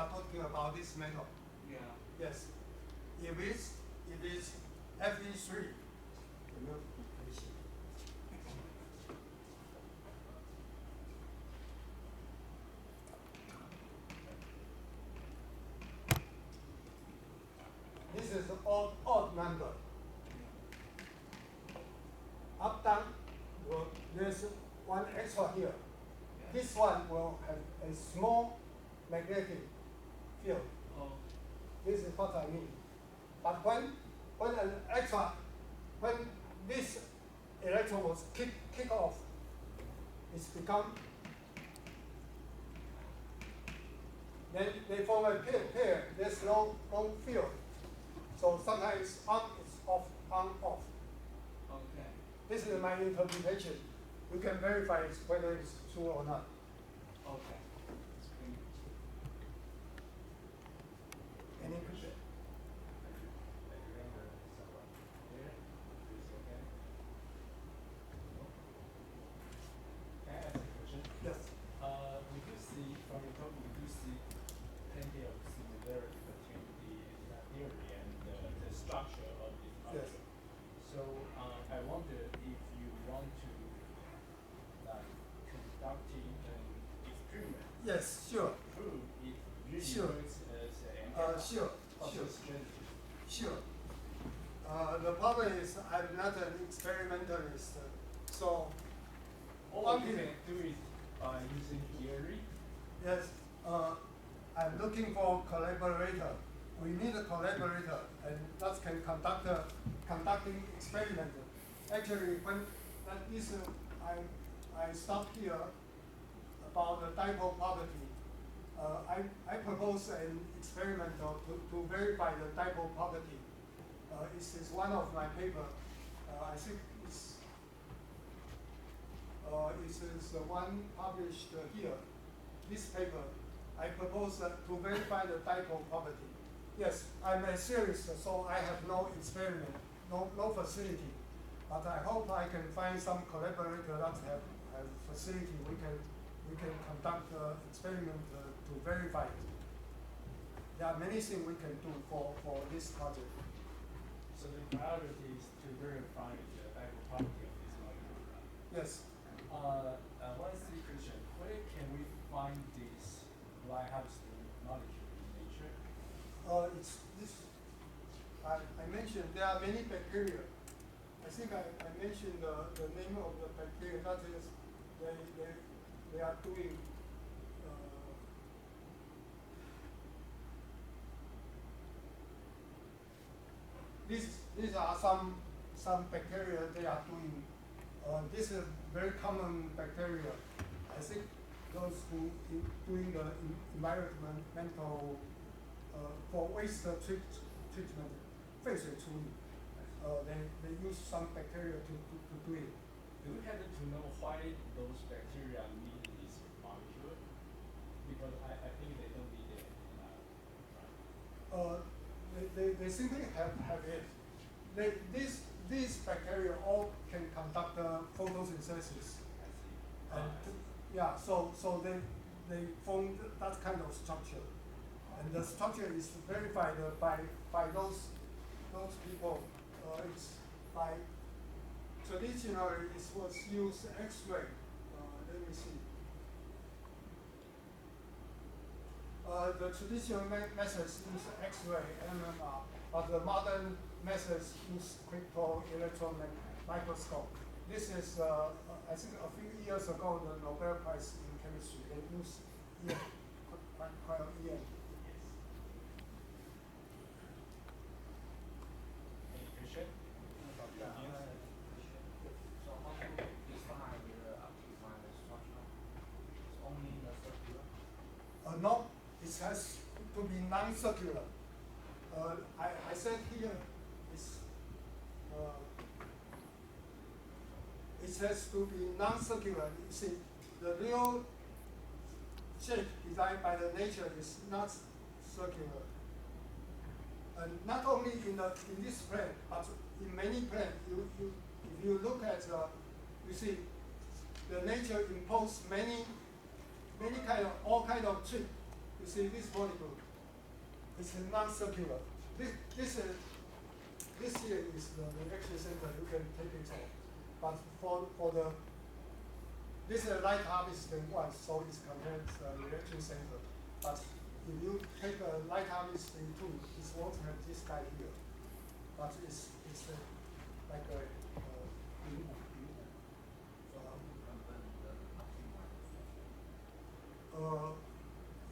are talking about this metal. Yeah. Yes. If it is Fe3, this is odd number. Up down, well, there's one extra here. Yeah. This one will have a small magnetic field. Oh. This is what I mean. But when this electron was kick off, it's become, then they form a pair. There's no field. So sometimes it's on, it's off, on, off. Okay. This is my interpretation. You can verify whether it's true or not. Okay. Any question? Can I ask a question? Yes. We do see, from your talk, we do see plenty of similarity between the theory and the structure of this Yes. object. So I wonder if you want to conducting an experiment. Yes, sure. Prove it really Sure. works as an antenna. Sure. What's Sure. your strategy? Sure. The problem is I'm not an experimentalist, so Or one you thing. can do it by using theory. Yes, I'm looking for collaborator. We need a collaborator, and that can conducting experiment. Actually, when that is, I stop here about the dipole property. I propose an experiment to verify the dipole property. This is one of my paper. I think this is the one published here. This paper, I propose to verify the dipole property. Yes, I'm a serious, so I have no experiment, no facility. But I hope I can find some collaborator that have facility. We can conduct experiment to verify it. There are many things we can do for this project. So the priority is to verify the dipole property of this molecule, right? Yes. One silly question. Where can we find this Light-Hudson molecule in nature? It's this. I mentioned there are many bacteria. I think I mentioned the name of the bacteria. That is, they are doing. These are some bacteria they are doing. This is very common bacteria. I think those who doing the environmental for waste treatment, 废水处理, they use some bacteria to do it. Do we happen to know why those bacteria need this molecule? Because I think they don't need it. Right? They simply have it. These bacteria all can conduct photosynthesis. I see. And I see. yeah, so they form that kind of structure, and the structure is verified by those people. It's by traditionally it was used X-ray. Let me see. The traditional methods use X-ray, MMR, but the modern methods use crypto-electron microscope. This is, I think, a few years ago, the Nobel Prize in chemistry. They used quite EM. Any question? So how to define the amplify the structure? It's only the circular? No, it has to be non-circular. I said here it has to be non-circular. You see, the real shape designed by the nature is not circular. And not only in this plane, but in many planes. If you look at you see, the nature imposed all kind of trick. You see this molecule, it's a non-circular. This here is the reaction center. You can take it off. But for the this is light harvesting one, so it contains reaction center. But if you take a light harvesting two, it won't have this guy here. But it's like a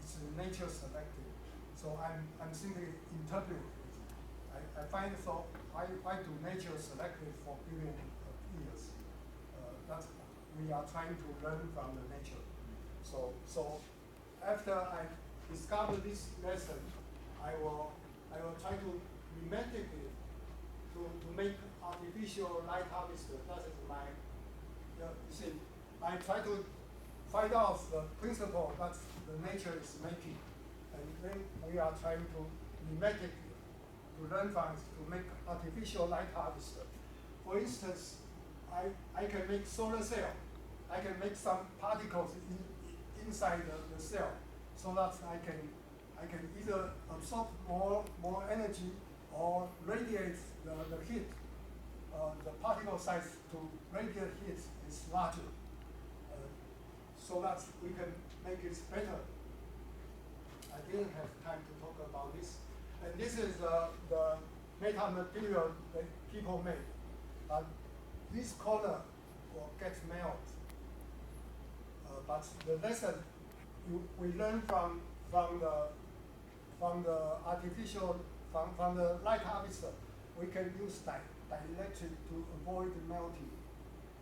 it's nature selected. So I'm simply interpreting it. I find so why do nature select it for billions of years? That's we are trying to learn from the nature. So after I discover this lesson, I will try to mimetic it to make artificial light harvester. That is my you see, I try to find out the principle that the nature is making, and then we are trying to mimetic it, to learn from it, to make artificial light harvester. For instance, I can make solar cell. I can make some particles inside the cell, so that I can either absorb more energy or radiate the heat. The particle size to radiate heat is larger, so that we can make it better. I didn't have time to talk about this. And this is the metamaterial that people made. This corner will get melted. But the lesson we learn from the artificial from the light harvester, we can use dielectric to avoid melting.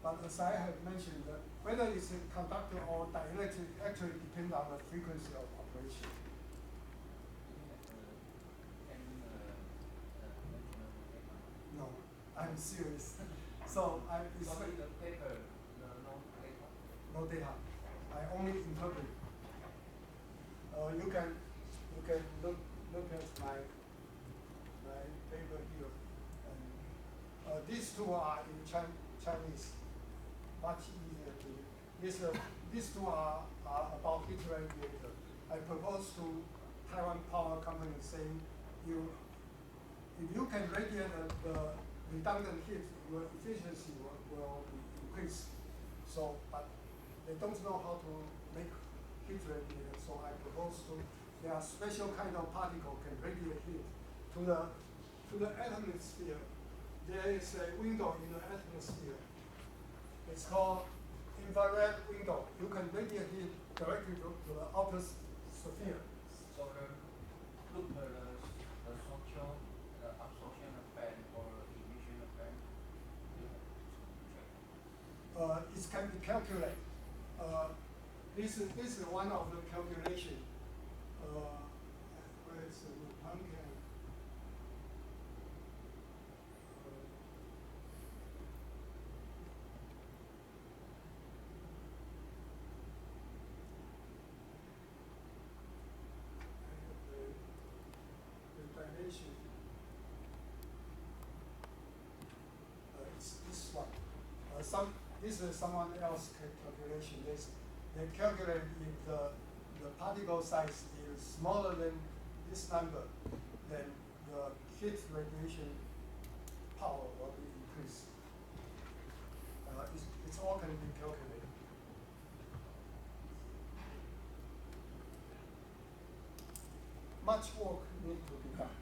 But as I have mentioned, whether it's a conductor or dielectric actually depends on the frequency of operation. No, I'm serious. So it's So in the paper, no data. no data. I only interpret. You can look at my paper here. And, these two are in Chinese, much easier to. These two are about heat radiator. I propose to Taiwan Power Company saying if you can radiate the redundant heat, your efficiency will increase. So, but they don't know how to make heat radiator. So I propose there are special kind of particle can radiate heat to the atmosphere. There is a window in the atmosphere. It's called infrared window. You can radiate heat directly to the outer sphere. So look at the social, the absorption effect or emission effect. It can be calculated. This is one of the calculation. Where is the pumpkin? The dilation. It's this one. This is someone else's calculation. They calculate if the particle size is smaller than this number, then the heat radiation power will be increased. It's all can be calculated. Much work needs to be done.